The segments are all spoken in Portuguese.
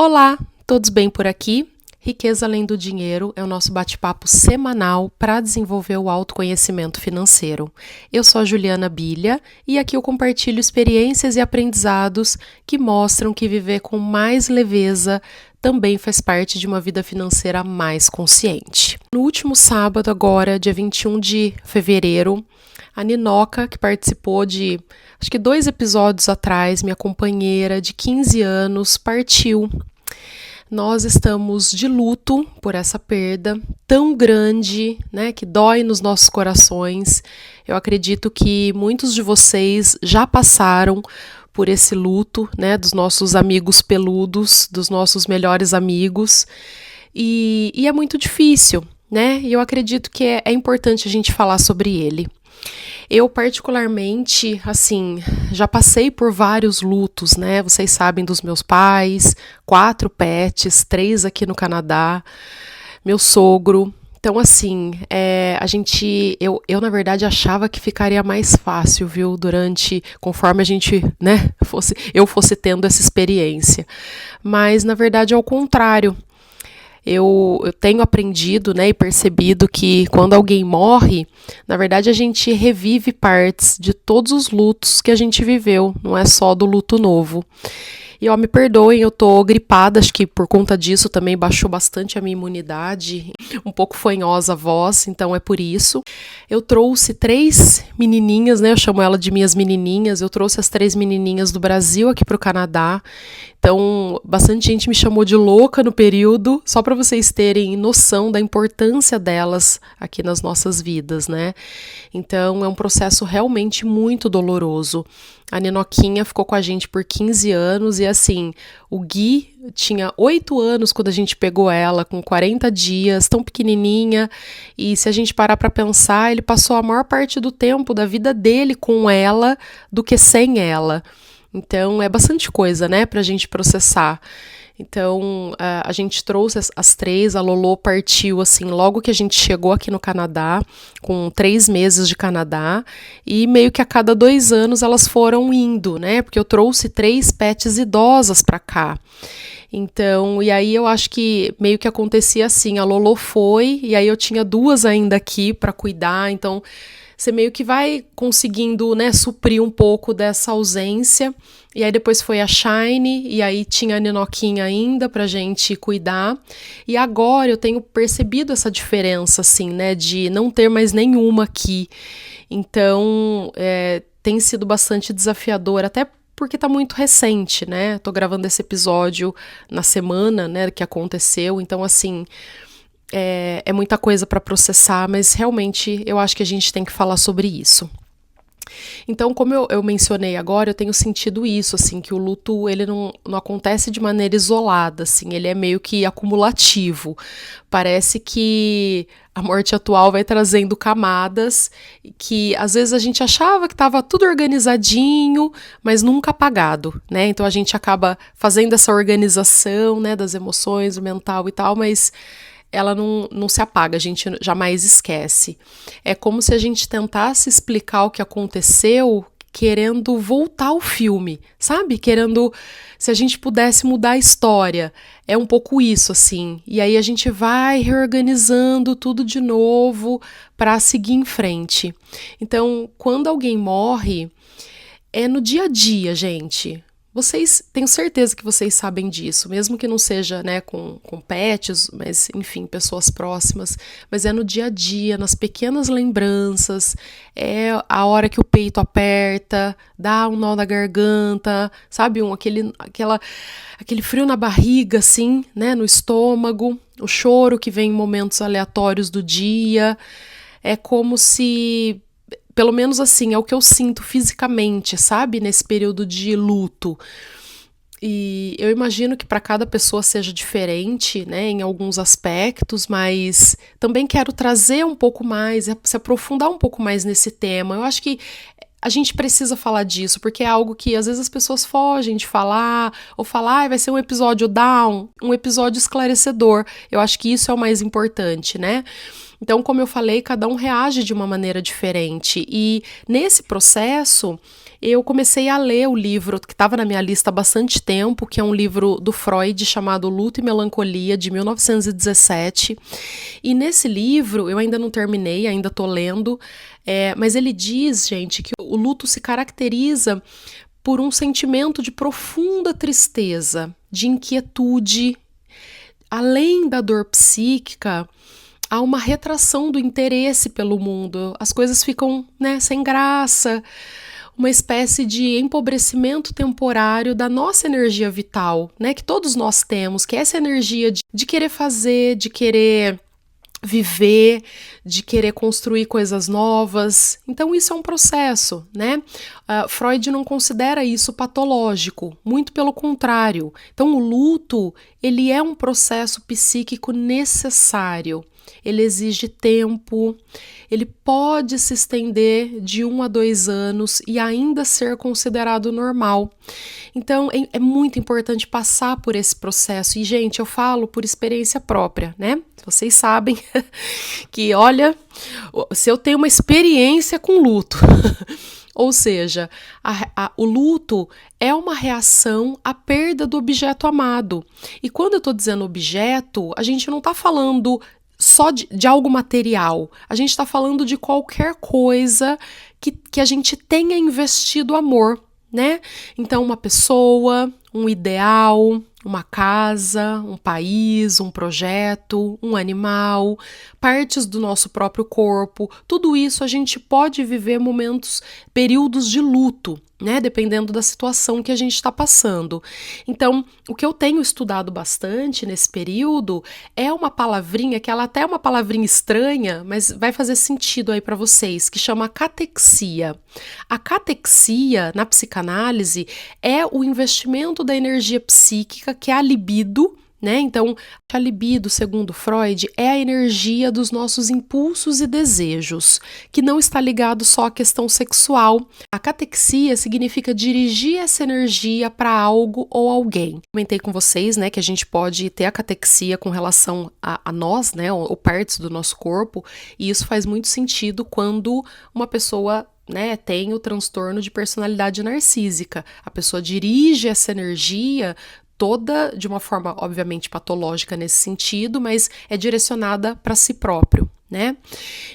Olá, todos bem por aqui? Riqueza Além do Dinheiro é o nosso bate-papo semanal para desenvolver o autoconhecimento financeiro. Eu sou a Juliana Bilha e aqui eu compartilho experiências e aprendizados que mostram que viver com mais leveza também faz parte de uma vida financeira mais consciente. No último sábado, agora, dia 21 de fevereiro, a Ninoca, que participou de, acho que 2 episódios atrás, minha companheira de 15 anos, partiu. Nós estamos de luto por essa perda tão grande, né, que dói nos nossos corações. Eu acredito que muitos de vocês já passaram por esse luto, né, dos nossos amigos peludos, dos nossos melhores amigos, e é muito difícil, né, e eu acredito que é importante a gente falar sobre ele. Eu, particularmente, assim, já passei por vários lutos, né? Vocês sabem dos meus pais, 4 pets, 3 aqui no Canadá, meu sogro. Então, assim, eu na verdade achava que ficaria mais fácil, viu? Conforme a gente, né, eu fosse tendo essa experiência. Mas, na verdade, é o contrário. Eu tenho aprendido, né, e percebido que quando alguém morre, na verdade a gente revive partes de todos os lutos que a gente viveu, não é só do luto novo. E me perdoem, eu tô gripada, acho que por conta disso também baixou bastante a minha imunidade, um pouco fanhosa a voz, então é por isso. Eu trouxe 3 menininhas, né, eu chamo ela de minhas menininhas, eu trouxe as 3 menininhas do Brasil aqui pro Canadá, então bastante gente me chamou de louca no período, só para vocês terem noção da importância delas aqui nas nossas vidas, né. Então é um processo realmente muito doloroso. A Ninoquinha ficou com a gente por 15 anos e assim, o Gui tinha 8 anos quando a gente pegou ela, com 40 dias, tão pequenininha, e se a gente parar para pensar, ele passou a maior parte do tempo da vida dele com ela do que sem ela. Então é bastante coisa, né, pra gente processar. Então, a gente trouxe as 3, a Lolo partiu assim, logo que a gente chegou aqui no Canadá, com 3 meses de Canadá, e meio que a cada 2 anos elas foram indo, né, porque eu trouxe 3 pets idosas para cá. Então, e aí eu acho que meio que acontecia assim, a Lolo foi, e aí eu tinha 2 ainda aqui para cuidar, então você meio que vai conseguindo, né, suprir um pouco dessa ausência. E aí depois foi a Shine, e aí tinha a Ninoquinha ainda pra gente cuidar. E agora eu tenho percebido essa diferença, assim, né, de não ter mais nenhuma aqui. Então, tem sido bastante desafiador, até porque tá muito recente, né? Tô gravando esse episódio na semana, né, que aconteceu. Então, assim, é muita coisa para processar, mas realmente eu acho que a gente tem que falar sobre isso. Então, como eu mencionei agora, eu tenho sentido isso, assim, que o luto, ele não acontece de maneira isolada, assim, ele é meio que acumulativo. Parece que a morte atual vai trazendo camadas que, às vezes, a gente achava que estava tudo organizadinho, mas nunca apagado, né? Então, a gente acaba fazendo essa organização, né, das emoções, do mental e tal, mas ela não se apaga, a gente jamais esquece. É como se a gente tentasse explicar o que aconteceu querendo voltar ao filme, sabe? Se a gente pudesse mudar a história. É um pouco isso, assim. E aí a gente vai reorganizando tudo de novo para seguir em frente. Então, quando alguém morre, é no dia a dia, gente. Tenho certeza que vocês sabem disso, mesmo que não seja, né, com pets, mas, enfim, pessoas próximas, mas é no dia a dia, nas pequenas lembranças, é a hora que o peito aperta, dá um nó na garganta, sabe, aquele frio na barriga, assim, né, no estômago, o choro que vem em momentos aleatórios do dia, é como se... Pelo menos assim, é o que eu sinto fisicamente, sabe? Nesse período de luto. E eu imagino que para cada pessoa seja diferente, né? Em alguns aspectos, mas também quero trazer um pouco mais, se aprofundar um pouco mais nesse tema. Eu acho que a gente precisa falar disso, porque é algo que às vezes as pessoas fogem de falar, ou falar, vai ser um episódio down, um episódio esclarecedor. Eu acho que isso é o mais importante, né? Então, como eu falei, cada um reage de uma maneira diferente. E nesse processo, eu comecei a ler o livro que estava na minha lista há bastante tempo, que é um livro do Freud chamado Luto e Melancolia, de 1917. E nesse livro, eu ainda não terminei, ainda estou lendo, mas ele diz, gente, que o luto se caracteriza por um sentimento de profunda tristeza, de inquietude. Além da dor psíquica, há uma retração do interesse pelo mundo. As coisas ficam, né, sem graça, uma espécie de empobrecimento temporário da nossa energia vital, né, que todos nós temos, que é essa energia de querer fazer, de querer viver, de querer construir coisas novas. Então isso é um processo, né? Freud não considera isso patológico, muito pelo contrário. Então o luto, ele é um processo psíquico necessário. Ele exige tempo, ele pode se estender de 1 a 2 anos e ainda ser considerado normal. Então é muito importante passar por esse processo. E, gente, eu falo por experiência própria, né? Vocês sabem que, olha, se eu tenho uma experiência com luto, ou seja, o luto é uma reação à perda do objeto amado. E quando eu estou dizendo objeto, a gente não está falando só de algo material, a gente está falando de qualquer coisa que a gente tenha investido amor, né? Então, uma pessoa, um ideal, uma casa, um país, um projeto, um animal, partes do nosso próprio corpo, tudo isso a gente pode viver períodos de luto, né? Dependendo da situação que a gente está passando. Então, o que eu tenho estudado bastante nesse período é uma palavrinha, que ela até é uma palavrinha estranha, mas vai fazer sentido aí para vocês, que chama catexia. A catexia, na psicanálise, é o investimento da energia psíquica, que é a libido, né? Então, a libido, segundo Freud, é a energia dos nossos impulsos e desejos, que não está ligado só à questão sexual. A catexia significa dirigir essa energia para algo ou alguém. Comentei com vocês, né, que a gente pode ter a catexia com relação a nós, né, ou partes do nosso corpo, e isso faz muito sentido quando uma pessoa, né, tem o transtorno de personalidade narcísica. A pessoa dirige essa energia toda de uma forma, obviamente, patológica nesse sentido, mas é direcionada para si próprio, né?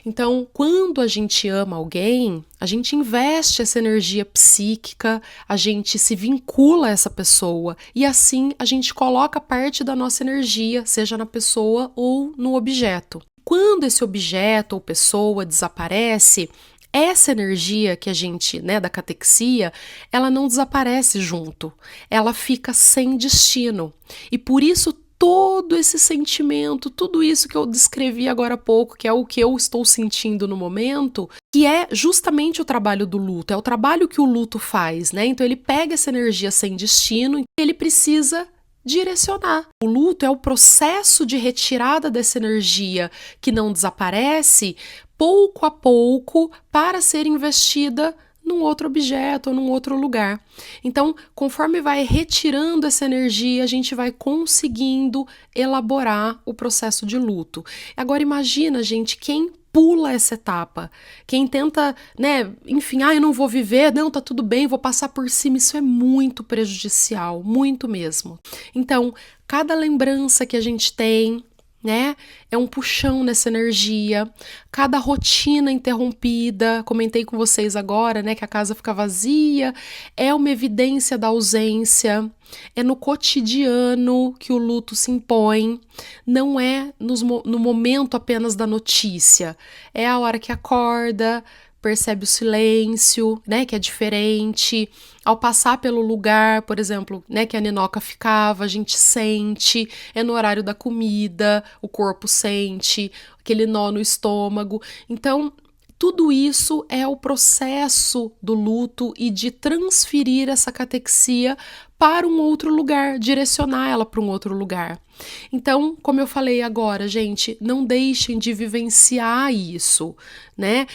Então, quando a gente ama alguém, a gente investe essa energia psíquica, a gente se vincula a essa pessoa e assim a gente coloca parte da nossa energia, seja na pessoa ou no objeto. Quando esse objeto ou pessoa desaparece, essa energia que a gente, né, da catexia, ela não desaparece junto, ela fica sem destino. E por isso todo esse sentimento, tudo isso que eu descrevi agora há pouco, que é o que eu estou sentindo no momento, que é justamente o trabalho do luto, é o trabalho que o luto faz, né? Então ele pega essa energia sem destino e ele precisa direcionar. O luto é o processo de retirada dessa energia que não desaparece, pouco a pouco, para ser investida num outro objeto ou num outro lugar. Então, conforme vai retirando essa energia, a gente vai conseguindo elaborar o processo de luto. Agora imagina, gente, quem pula essa etapa, quem tenta, né, enfim, eu não vou viver, não, tá tudo bem, vou passar por cima, isso é muito prejudicial, muito mesmo. Então, cada lembrança que a gente tem, né, é um puxão nessa energia, cada rotina interrompida, comentei com vocês agora, né, que a casa fica vazia, é uma evidência da ausência, é no cotidiano que o luto se impõe, não é no momento apenas da notícia, é a hora que acorda, percebe o silêncio, né, que é diferente. Ao passar pelo lugar, por exemplo, né, que a Ninoca ficava, a gente sente, é no horário da comida, o corpo sente, aquele nó no estômago. Então, tudo isso é o processo do luto e de transferir essa catexia para um outro lugar, direcionar ela para um outro lugar. Então, como eu falei agora, gente, não deixem de vivenciar isso, né?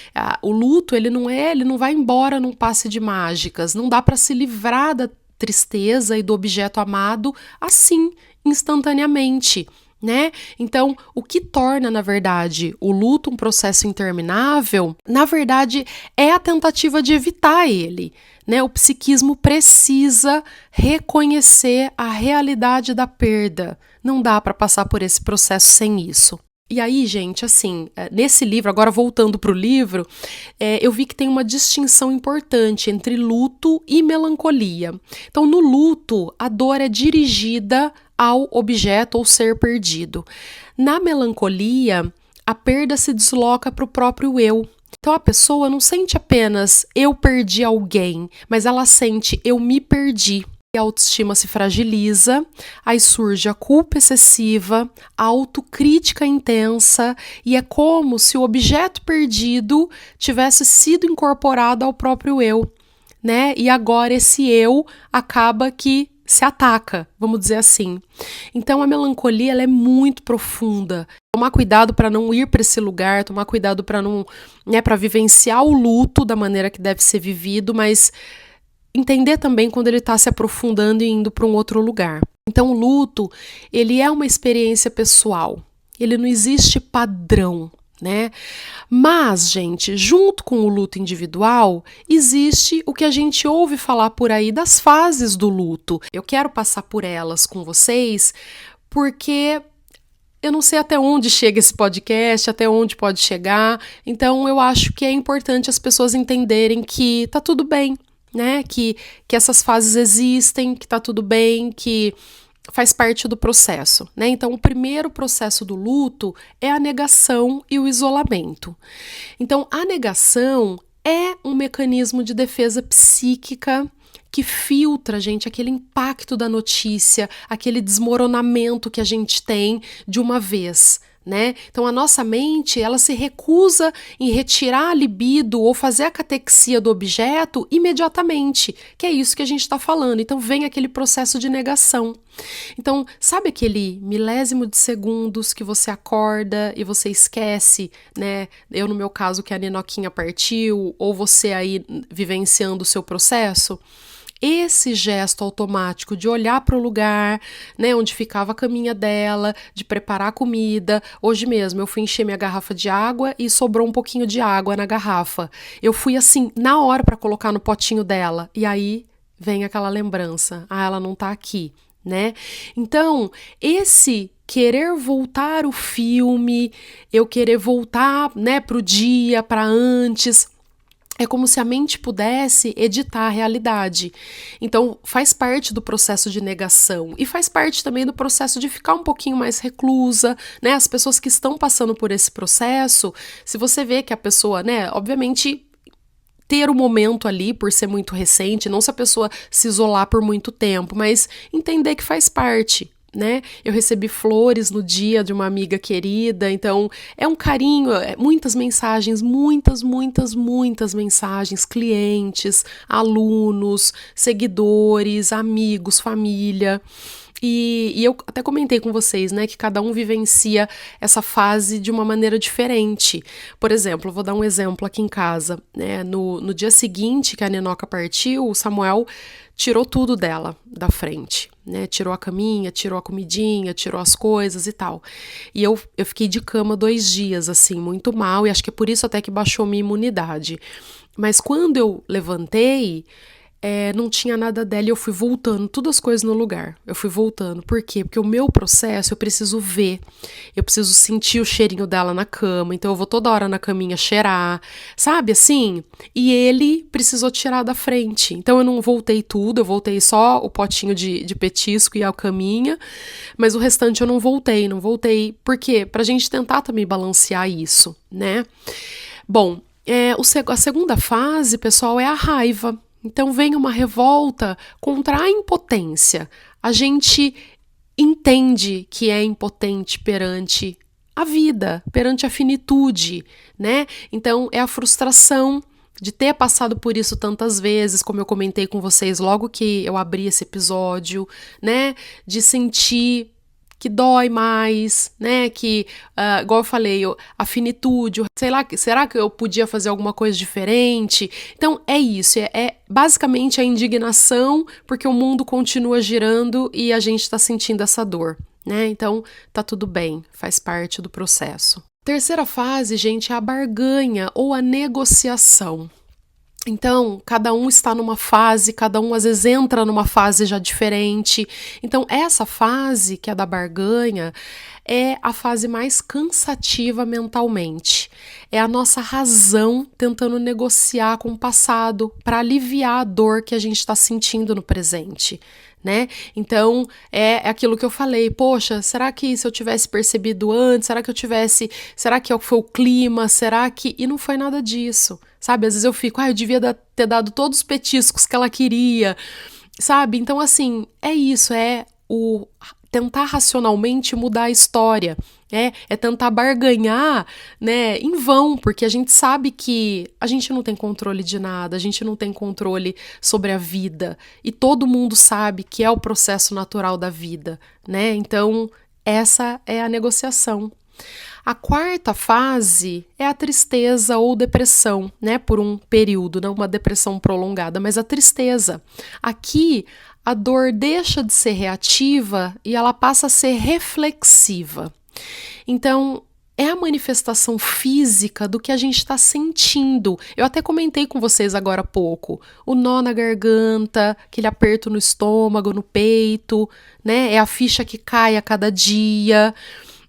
O luto, ele não vai embora num passe de mágicas, não dá para se livrar da tristeza e do objeto amado assim, instantaneamente. né? Então, o que torna, na verdade, o luto um processo interminável, na verdade, é a tentativa de evitar ele, né? O psiquismo precisa reconhecer a realidade da perda. Não dá para passar por esse processo sem isso. E aí, gente, assim, nesse livro, agora voltando para o livro, eu vi que tem uma distinção importante entre luto e melancolia. Então, no luto, a dor é dirigida ao objeto ou ser perdido. Na melancolia, a perda se desloca para o próprio eu. Então, a pessoa não sente apenas eu perdi alguém, mas ela sente eu me perdi. A autoestima se fragiliza, aí surge a culpa excessiva, a autocrítica intensa, e é como se o objeto perdido tivesse sido incorporado ao próprio eu, né? E agora esse eu acaba que se ataca, vamos dizer assim. Então a melancolia ela é muito profunda. Tomar cuidado para não ir para esse lugar, tomar cuidado para não, né, para vivenciar o luto da maneira que deve ser vivido, mas entender também quando ele está se aprofundando e indo para um outro lugar. Então, o luto, ele é uma experiência pessoal. Ele não existe padrão, né? Mas, gente, junto com o luto individual, existe o que a gente ouve falar por aí das fases do luto. Eu quero passar por elas com vocês, porque eu não sei até onde chega esse podcast, até onde pode chegar. Então, eu acho que é importante as pessoas entenderem que tá tudo bem, né? Que essas fases existem, que tá tudo bem, que faz parte do processo, né? Então, o primeiro processo do luto é a negação e o isolamento. Então, a negação é um mecanismo de defesa psíquica que filtra, gente, aquele impacto da notícia, aquele desmoronamento que a gente tem de uma vez, né? Então a nossa mente, ela se recusa em retirar a libido ou fazer a catexia do objeto imediatamente, que é isso que a gente está falando. Então vem aquele processo de negação. Então, sabe aquele milésimo de segundos que você acorda e você esquece, né? Eu, no meu caso, que a Ninoquinha partiu, ou você aí vivenciando o seu processo? Esse gesto automático de olhar para o lugar, né, onde ficava a caminha dela, de preparar a comida. Hoje mesmo eu fui encher minha garrafa de água e sobrou um pouquinho de água na garrafa. Eu fui assim, na hora para colocar no potinho dela. E aí vem aquela lembrança. Ah, ela não tá aqui, né? Então, esse querer voltar o filme, eu querer voltar, né, pro dia, para antes, é como se a mente pudesse editar a realidade. Então, faz parte do processo de negação e faz parte também do processo de ficar um pouquinho mais reclusa, né? As pessoas que estão passando por esse processo, se você vê que a pessoa, né, obviamente ter o momento ali por ser muito recente, não se a pessoa se isolar por muito tempo, mas entender que faz parte, né? Eu recebi flores no dia de uma amiga querida, então é um carinho, muitas mensagens, muitas mensagens, clientes, alunos, seguidores, amigos, família. E eu até comentei com vocês, né, que cada um vivencia essa fase de uma maneira diferente. Por exemplo, vou dar um exemplo aqui em casa, né, no dia seguinte que a Ninoca partiu, o Samuel tirou tudo dela da frente, né, tirou a caminha, tirou a comidinha, tirou as coisas e tal. E eu fiquei de cama 2 dias, assim, muito mal, e acho que é por isso até que baixou minha imunidade. Mas quando eu levantei, não tinha nada dela e eu fui voltando, todas as coisas no lugar. Eu fui voltando. Por quê? Porque o meu processo eu preciso ver, eu preciso sentir o cheirinho dela na cama, então eu vou toda hora na caminha cheirar, sabe assim? E ele precisou tirar da frente. Então eu não voltei tudo, eu voltei só o potinho de petisco e a caminha, mas o restante eu não voltei. Por quê? Pra gente tentar também balancear isso, né? Bom, a segunda fase, pessoal, é a raiva. Então vem uma revolta contra a impotência. A gente entende que é impotente perante a vida, perante a finitude, né? Então é a frustração de ter passado por isso tantas vezes, como eu comentei com vocês logo que eu abri esse episódio, né? De sentir que dói mais, né, que, igual eu falei, a finitude, sei lá, será que eu podia fazer alguma coisa diferente? Então, é isso, é basicamente a indignação, porque o mundo continua girando e a gente está sentindo essa dor, né? Então, tá tudo bem, faz parte do processo. Terceira fase, gente, é a barganha ou a negociação. Então, cada um está numa fase, cada um às vezes entra numa fase já diferente. Então, essa fase, que é da barganha, é a fase mais cansativa mentalmente. É a nossa razão tentando negociar com o passado para aliviar a dor que a gente está sentindo no presente. Né? Então, é aquilo que eu falei, poxa, será que se eu tivesse percebido antes, será que foi o clima, e não foi nada disso, sabe? Às vezes eu fico, eu devia ter dado todos os petiscos que ela queria, sabe? Então, assim, é isso, é o tentar racionalmente mudar a história, é tentar barganhar, né, em vão, porque a gente sabe que a gente não tem controle de nada, a gente não tem controle sobre a vida, e todo mundo sabe que é o processo natural da vida, né, então essa é a negociação. A quarta fase é a tristeza ou depressão, né, por um período, não uma depressão prolongada, mas a tristeza. Aqui, a dor deixa de ser reativa e ela passa a ser reflexiva. Então, é a manifestação física do que a gente está sentindo. Eu até comentei com vocês agora há pouco. O nó na garganta, aquele aperto no estômago, no peito, né? É a ficha que cai a cada dia.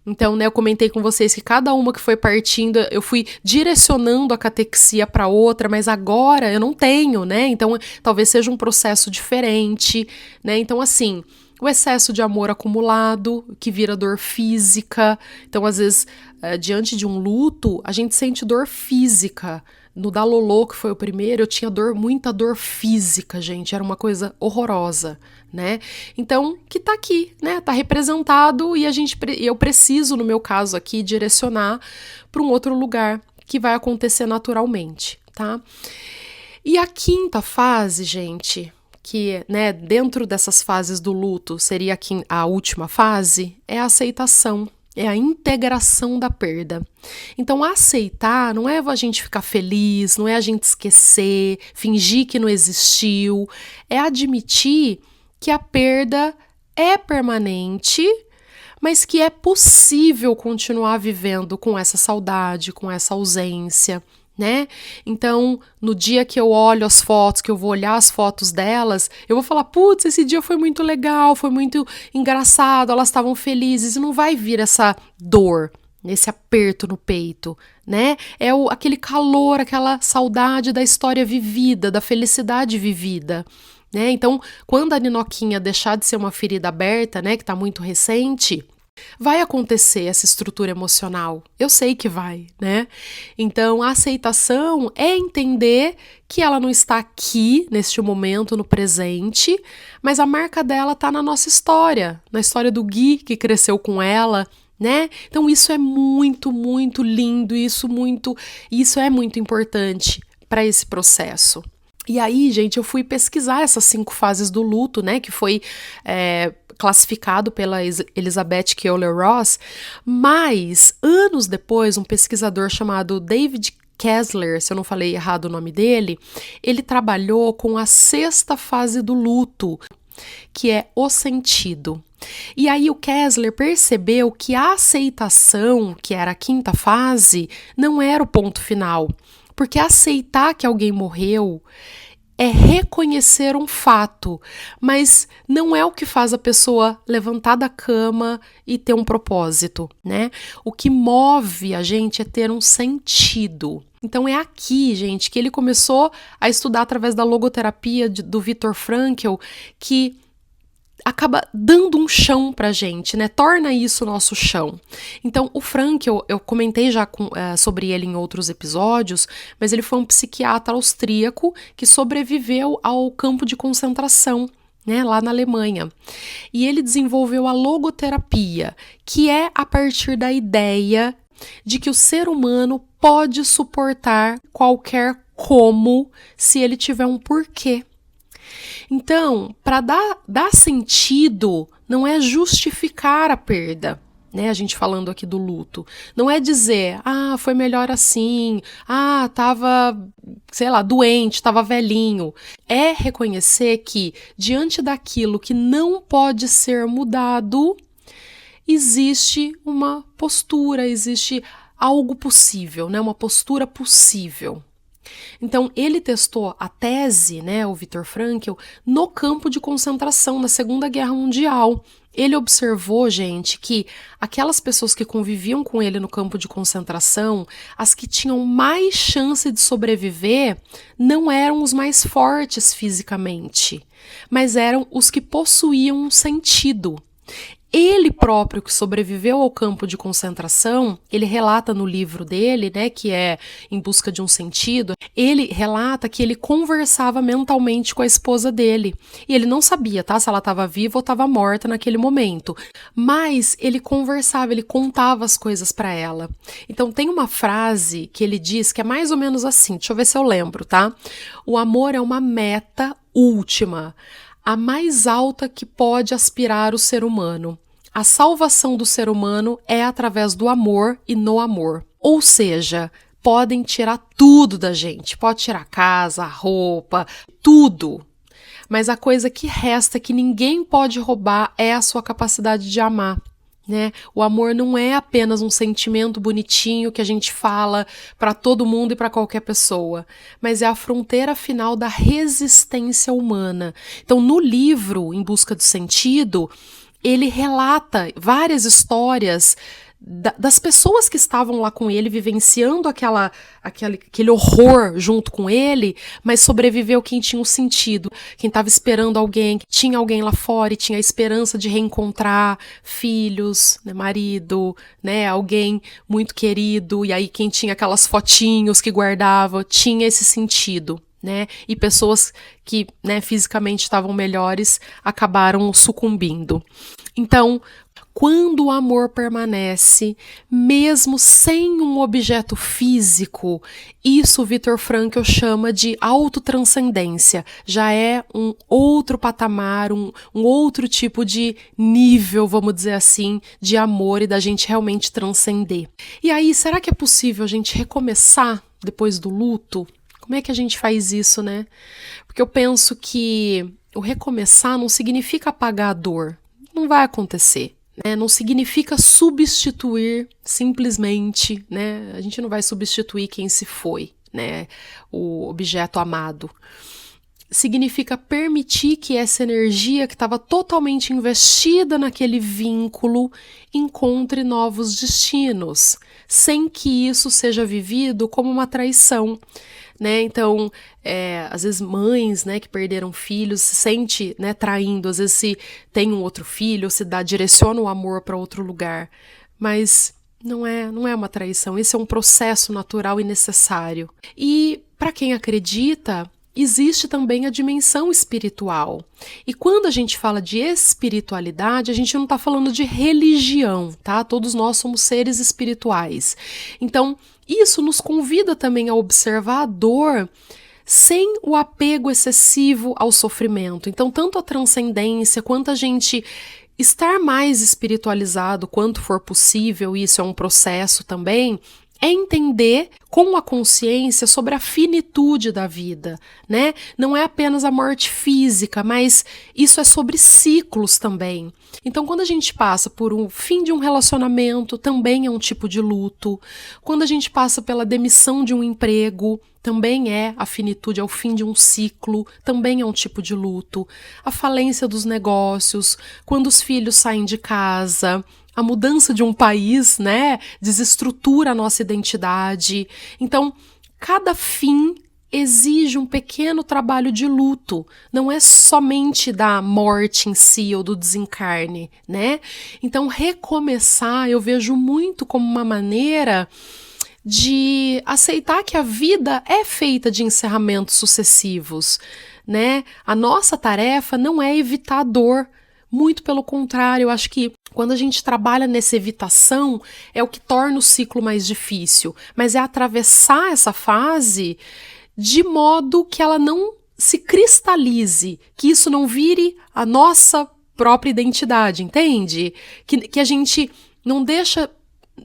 Então, né, eu comentei com vocês que cada uma que foi partindo, eu fui direcionando a catexia para outra, mas agora eu não tenho, né? Então, talvez seja um processo diferente, né? Então, assim, o excesso de amor acumulado, que vira dor física. Então, às vezes, diante de um luto, a gente sente dor física. No Dalolô, que foi o primeiro, eu tinha muita dor física, gente. Era uma coisa horrorosa, né? Então, que tá aqui, né? Tá representado e eu preciso, no meu caso aqui, direcionar para um outro lugar que vai acontecer naturalmente, tá? E a quinta fase, gente, que, né, dentro dessas fases do luto seria a última fase, é a aceitação, é a integração da perda. Então, aceitar não é a gente ficar feliz, não é a gente esquecer, fingir que não existiu, é admitir que a perda é permanente, mas que é possível continuar vivendo com essa saudade, com essa ausência, né? Então, no dia que eu olho as fotos, que eu vou olhar as fotos delas, eu vou falar, putz, esse dia foi muito legal, foi muito engraçado, elas estavam felizes, e não vai vir essa dor, esse aperto no peito, né? É aquele calor, aquela saudade da história vivida, da felicidade vivida, né? Então, quando a Ninoquinha deixar de ser uma ferida aberta, né, que tá muito recente, vai acontecer essa estrutura emocional, eu sei que vai, né? Então, a aceitação é entender que ela não está aqui, neste momento, no presente, mas a marca dela está na nossa história, na história do Gui, que cresceu com ela, né? Então, isso é muito, muito lindo, isso é muito importante para esse processo. E aí, gente, eu fui pesquisar essas 5 fases do luto, né, que foi classificado pela Elizabeth Kubler-Ross, mas anos depois, um pesquisador chamado David Kessler, se eu não falei errado o nome dele, ele trabalhou com a 6ª fase do luto, que é o sentido. E aí o Kessler percebeu que a aceitação, que era a 5ª fase, não era o ponto final. Porque aceitar que alguém morreu é reconhecer um fato, mas não é o que faz a pessoa levantar da cama e ter um propósito, né? O que move a gente é ter um sentido. Então é aqui, gente, que ele começou a estudar através da logoterapia do Viktor Frankl, que acaba dando um chão pra gente, né? Torna isso o nosso chão. Então, o Frankl, eu comentei já sobre ele em outros episódios, mas ele foi um psiquiatra austríaco que sobreviveu ao campo de concentração, né, lá na Alemanha. E ele desenvolveu a logoterapia, que é a partir da ideia de que o ser humano pode suportar qualquer como se ele tiver um porquê. Então, para dar sentido, não é justificar a perda, né? A gente falando aqui do luto. Não é dizer, foi melhor assim, tava, sei lá, doente, tava velhinho. É reconhecer que, diante daquilo que não pode ser mudado, existe uma postura, existe algo possível, né? Uma postura possível. Então, ele testou a tese, né, o Viktor Frankl, no campo de concentração, na Segunda Guerra Mundial. Ele observou, gente, que aquelas pessoas que conviviam com ele no campo de concentração, as que tinham mais chance de sobreviver, não eram os mais fortes fisicamente, mas eram os que possuíam um sentido. Ele próprio, que sobreviveu ao campo de concentração, ele relata no livro dele, né, que é Em Busca de um Sentido, ele relata que ele conversava mentalmente com a esposa dele. E ele não sabia, tá, se ela estava viva ou estava morta naquele momento. Mas ele conversava, ele contava as coisas para ela. Então tem uma frase que ele diz que é mais ou menos assim, deixa eu ver se eu lembro, tá? O amor é uma meta última, a mais alta que pode aspirar o ser humano. A salvação do ser humano é através do amor e no amor. Ou seja, podem tirar tudo da gente. Pode tirar a casa, a roupa, tudo. Mas a coisa que resta, que ninguém pode roubar, é a sua capacidade de amar. Né? O amor não é apenas um sentimento bonitinho que a gente fala para todo mundo e para qualquer pessoa, mas é a fronteira final da resistência humana. Então, no livro Em Busca do Sentido, ele relata várias histórias das pessoas que estavam lá com ele, vivenciando aquele horror junto com ele, mas sobreviveu quem tinha um sentido, quem estava esperando alguém, que tinha alguém lá fora e tinha a esperança de reencontrar filhos, né, marido, né, alguém muito querido, e aí quem tinha aquelas fotinhos que guardava, tinha esse sentido. Né? E pessoas que, né, fisicamente estavam melhores acabaram sucumbindo. Então, quando o amor permanece, mesmo sem um objeto físico, isso o Viktor Frankl chama de autotranscendência. Já é um outro patamar, um outro tipo de nível, vamos dizer assim, de amor e da gente realmente transcender. E aí, será que é possível a gente recomeçar depois do luto? Como é que a gente faz isso, né? Porque eu penso que o recomeçar não significa apagar a dor. Não vai acontecer, né? Não significa substituir simplesmente, né? A gente não vai substituir quem se foi, né? O objeto amado. Significa permitir que essa energia que estava totalmente investida naquele vínculo encontre novos destinos, sem que isso seja vivido como uma traição. Né? Então, às vezes mães, né, que perderam filhos se sente, né, traindo, às vezes se tem um outro filho, se direciona o amor para outro lugar, mas não é uma traição, esse é um processo natural e necessário. E para quem acredita, existe também a dimensão espiritual. E quando a gente fala de espiritualidade, a gente não está falando de religião, tá? Todos nós somos seres espirituais. Então, isso nos convida também a observar a dor sem o apego excessivo ao sofrimento. Então, tanto a transcendência quanto a gente estar mais espiritualizado quanto for possível, isso é um processo também, é entender com a consciência sobre a finitude da vida, né? Não é apenas a morte física, mas isso é sobre ciclos também. Então, quando a gente passa por um fim de um relacionamento, também é um tipo de luto. Quando a gente passa pela demissão de um emprego, também é a finitude, é o fim de um ciclo, também é um tipo de luto. A falência dos negócios, quando os filhos saem de casa, a mudança de um país, né, desestrutura a nossa identidade. Então, cada fim exige um pequeno trabalho de luto. Não é somente da morte em si ou do desencarne, né? Então, recomeçar eu vejo muito como uma maneira de aceitar que a vida é feita de encerramentos sucessivos, né? A nossa tarefa não é evitar a dor. Muito pelo contrário, eu acho que quando a gente trabalha nessa evitação, é o que torna o ciclo mais difícil. Mas é atravessar essa fase de modo que ela não se cristalize, que isso não vire a nossa própria identidade, entende? Que a gente não deixa,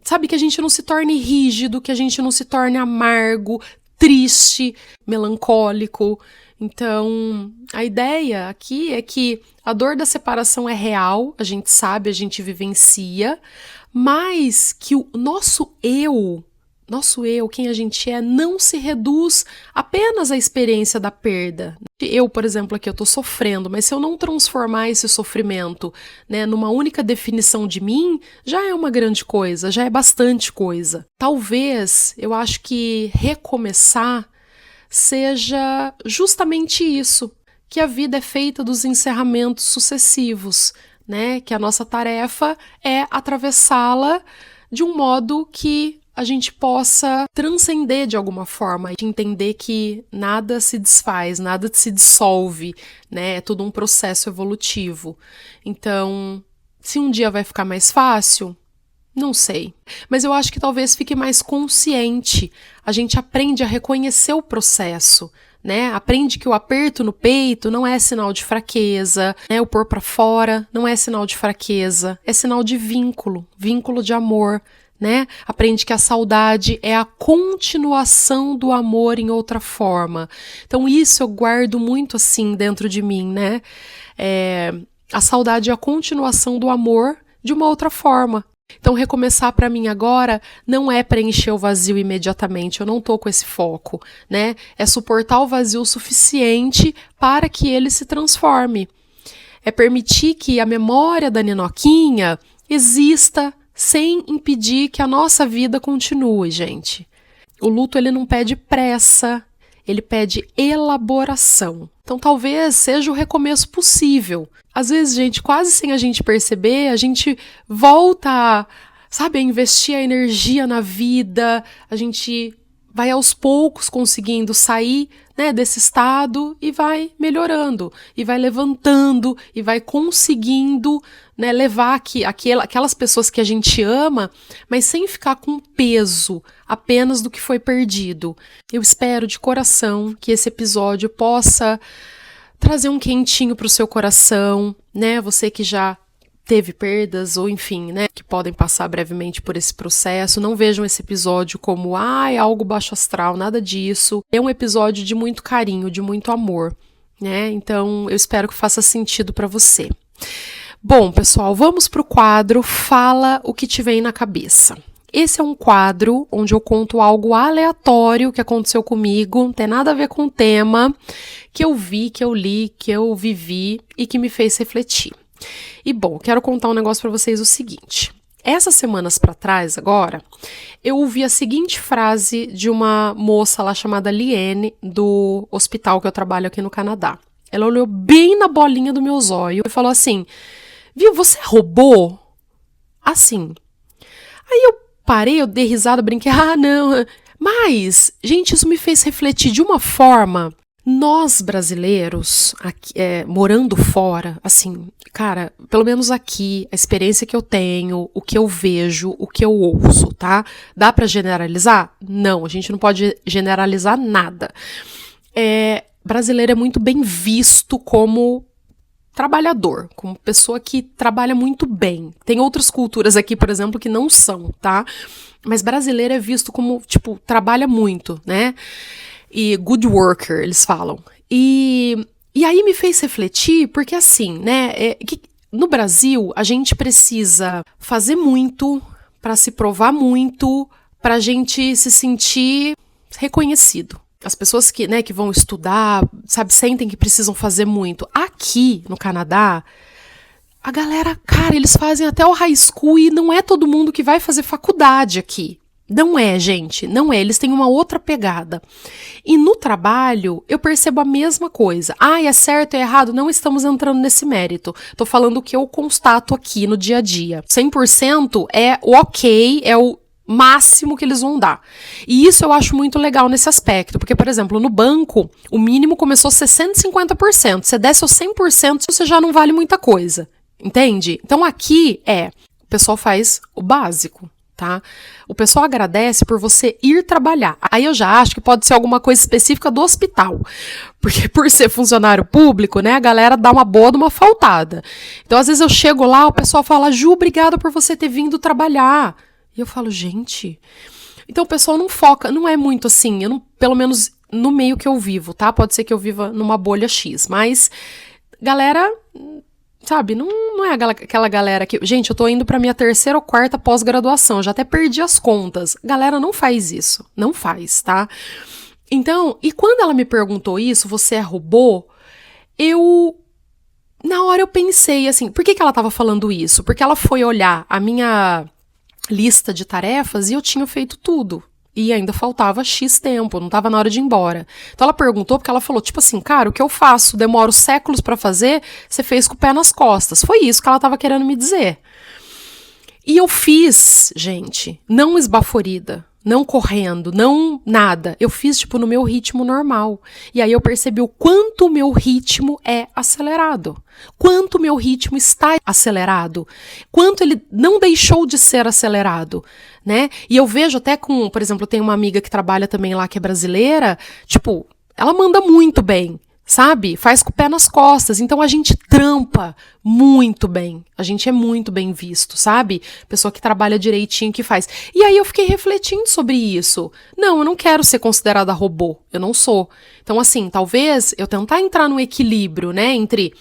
sabe, que a gente não se torne rígido, que a gente não se torne amargo, triste, melancólico. Então, a ideia aqui é que a dor da separação é real, a gente sabe, a gente vivencia, mas que o nosso eu, quem a gente é, não se reduz apenas à experiência da perda. Eu, por exemplo, aqui eu tô sofrendo, mas se eu não transformar esse sofrimento, né, numa única definição de mim, já é uma grande coisa, já é bastante coisa. Talvez, eu acho que recomeçar seja justamente isso, que a vida é feita dos encerramentos sucessivos, né? Que a nossa tarefa é atravessá-la de um modo que a gente possa transcender de alguma forma, de entender que nada se desfaz, nada se dissolve, né? É tudo um processo evolutivo. Então, se um dia vai ficar mais fácil, não sei, mas eu acho que talvez fique mais consciente. A gente aprende a reconhecer o processo, né? Aprende que o aperto no peito não é sinal de fraqueza, né? O pôr pra fora não é sinal de fraqueza, é sinal de vínculo, vínculo de amor, né? Aprende que a saudade é a continuação do amor em outra forma. Então isso eu guardo muito assim dentro de mim, né? A saudade é a continuação do amor de uma outra forma. Então, recomeçar para mim agora não é preencher o vazio imediatamente, eu não tô com esse foco, né? É suportar o vazio o suficiente para que ele se transforme. É permitir que a memória da Ninoquinha exista sem impedir que a nossa vida continue, gente. O luto, ele não pede pressa, ele pede elaboração. Então, talvez seja o recomeço possível. Às vezes, gente, quase sem a gente perceber, a gente volta, sabe, a investir a energia na vida, a gente vai aos poucos conseguindo sair, né, desse estado e vai melhorando, e vai levantando, e vai conseguindo, né, levar aquelas pessoas que a gente ama, mas sem ficar com peso apenas do que foi perdido. Eu espero de coração que esse episódio possa trazer um quentinho para o seu coração, né? Você que já teve perdas ou enfim, né, que podem passar brevemente por esse processo, não vejam esse episódio como algo baixo astral, nada disso. É um episódio de muito carinho, de muito amor, né? Então, eu espero que faça sentido para você. Bom, pessoal, vamos para o quadro Fala o que te vem na cabeça. Esse é um quadro onde eu conto algo aleatório que aconteceu comigo, não tem nada a ver com o tema, que eu vi, que eu li, que eu vivi e que me fez refletir. E bom, quero contar um negócio para vocês o seguinte. Essas semanas para trás, agora, eu ouvi a seguinte frase de uma moça lá chamada Liene, do hospital que eu trabalho aqui no Canadá. Ela olhou bem na bolinha do meu zóio e falou assim: viu, você é robô? Assim. Aí eu parei, eu dei risada, brinquei, não. Mas, gente, isso me fez refletir de uma forma. Nós, brasileiros, aqui, morando fora, assim, cara, pelo menos aqui, a experiência que eu tenho, o que eu vejo, o que eu ouço, tá? Dá pra generalizar? Não, a gente não pode generalizar nada. Brasileiro é muito bem visto como trabalhador, como pessoa que trabalha muito bem. Tem outras culturas aqui, por exemplo, que não são, tá? Mas brasileiro é visto como, tipo, trabalha muito, né? E good worker, eles falam. E aí me fez refletir, porque assim, né? No Brasil, a gente precisa fazer muito para se provar muito, pra gente se sentir reconhecido. As pessoas que vão estudar, sabe, sentem que precisam fazer muito. Aqui, no Canadá, a galera, cara, eles fazem até o high school e não é todo mundo que vai fazer faculdade aqui. Não é, gente, não é. Eles têm uma outra pegada. E no trabalho, eu percebo a mesma coisa. É certo, é errado? Não estamos entrando nesse mérito. Tô falando o que eu constato aqui no dia a dia. 100% é o ok, é o máximo que eles vão dar. E isso eu acho muito legal nesse aspecto, porque, por exemplo, no banco, o mínimo começou a ser 150%. Se der seu 100%, você já não vale muita coisa, entende? Então aqui o pessoal faz o básico, tá? O pessoal agradece por você ir trabalhar. Aí eu já acho que pode ser alguma coisa específica do hospital, porque por ser funcionário público, né, a galera dá uma boa de uma faltada. Então, às vezes eu chego lá, o pessoal fala: Ju, obrigada por você ter vindo trabalhar. E eu falo, gente, Então o pessoal não foca, não é muito assim, eu não, pelo menos no meio que eu vivo, tá? Pode ser que eu viva numa bolha X, mas galera, sabe, não é aquela galera que... Gente, eu tô indo pra minha 3ª ou 4ª pós-graduação, já até perdi as contas. Galera, não faz isso, não faz, tá? Então, e quando ela me perguntou isso, você é robô? Na hora eu pensei assim, por que ela tava falando isso? Porque ela foi olhar a minha lista de tarefas e eu tinha feito tudo. E ainda faltava X tempo, não tava na hora de ir embora. Então ela perguntou porque ela falou, tipo assim, cara, o que eu faço, demoro séculos pra fazer, você fez com o pé nas costas. Foi isso que ela tava querendo me dizer. E eu fiz, gente, não esbaforida, não correndo, não nada. Eu fiz, tipo, no meu ritmo normal. E aí eu percebi o quanto o meu ritmo é acelerado. Quanto o meu ritmo está acelerado. Quanto ele não deixou de ser acelerado, né? E eu vejo até com, por exemplo, eu tenho uma amiga que trabalha também lá, que é brasileira, tipo, ela manda muito bem. Sabe? Faz com o pé nas costas. Então a gente trampa muito bem. A gente é muito bem visto, sabe? Pessoa que trabalha direitinho, que faz. E aí eu fiquei refletindo sobre isso. Não, eu não quero ser considerada robô. Eu não sou. Então, assim, talvez eu tentar entrar num equilíbrio, né? Entre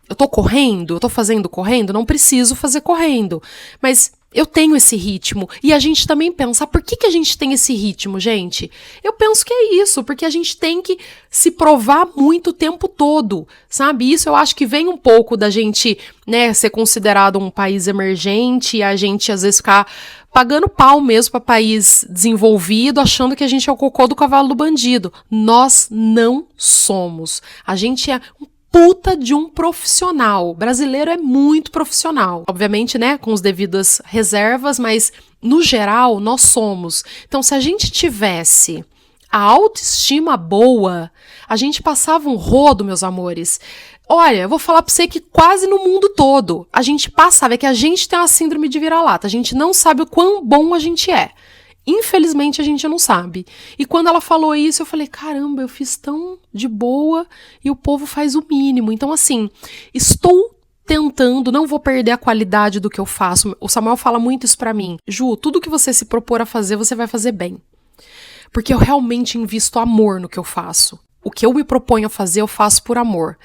eu tô correndo, eu tô fazendo correndo, não preciso fazer correndo. Mas eu tenho esse ritmo. E a gente também pensa, por que a gente tem esse ritmo, gente? Eu penso que é isso, porque a gente tem que se provar muito o tempo todo, sabe? Isso eu acho que vem um pouco da gente, né, ser considerado um país emergente e a gente, às vezes, ficar pagando pau mesmo para país desenvolvido, achando que a gente é o cocô do cavalo do bandido. Nós não somos. A gente é um puta de um profissional. O brasileiro é muito profissional. Obviamente, né, com as devidas reservas, mas no geral nós somos. Então, se a gente tivesse a autoestima boa, a gente passava um rodo, meus amores. Olha, eu vou falar pra você que quase no mundo todo a gente passava, é que a gente tem uma síndrome de vira-lata, a gente não sabe o quão bom a gente é. Infelizmente a gente não sabe. E quando ela falou isso, eu falei, caramba, eu fiz tão de boa e o povo faz o mínimo. Então, assim, estou tentando, não vou perder a qualidade do que eu faço. O Samuel fala muito isso pra mim. Ju, tudo que você se propor a fazer, você vai fazer bem. Porque eu realmente invisto amor no que eu faço. O que eu me proponho a fazer, eu faço por amor.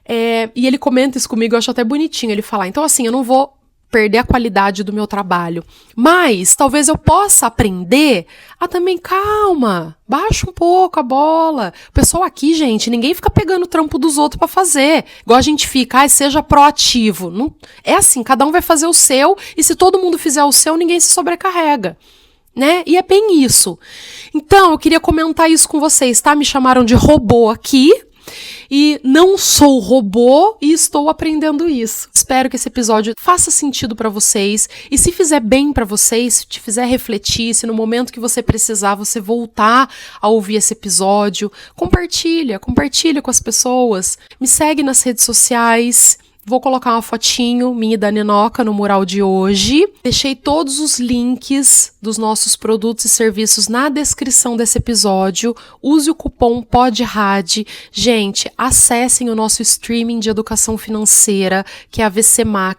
E ele comenta isso comigo, eu acho até bonitinho ele falar. Então, assim, eu não vou perder a qualidade do meu trabalho. Mas talvez eu possa aprender a também, calma, baixa um pouco a bola. O pessoal aqui, gente, ninguém fica pegando o trampo dos outros pra fazer. Igual a gente fica, seja proativo. Não, é assim, cada um vai fazer o seu e se todo mundo fizer o seu, ninguém se sobrecarrega. Né? E é bem isso. Então, eu queria comentar isso com vocês, tá? Me chamaram de robô aqui. E não sou robô e estou aprendendo isso. Espero que esse episódio faça sentido para vocês e se fizer bem para vocês, se te fizer refletir, se no momento que você precisar você voltar a ouvir esse episódio, compartilha com as pessoas, me segue nas redes sociais. Vou colocar uma fotinho minha e da Ninoca no mural de hoje. Deixei todos os links dos nossos produtos e serviços na descrição desse episódio. Use o cupom PODRAD. Gente, acessem o nosso streaming de educação financeira, que é a VCMAC.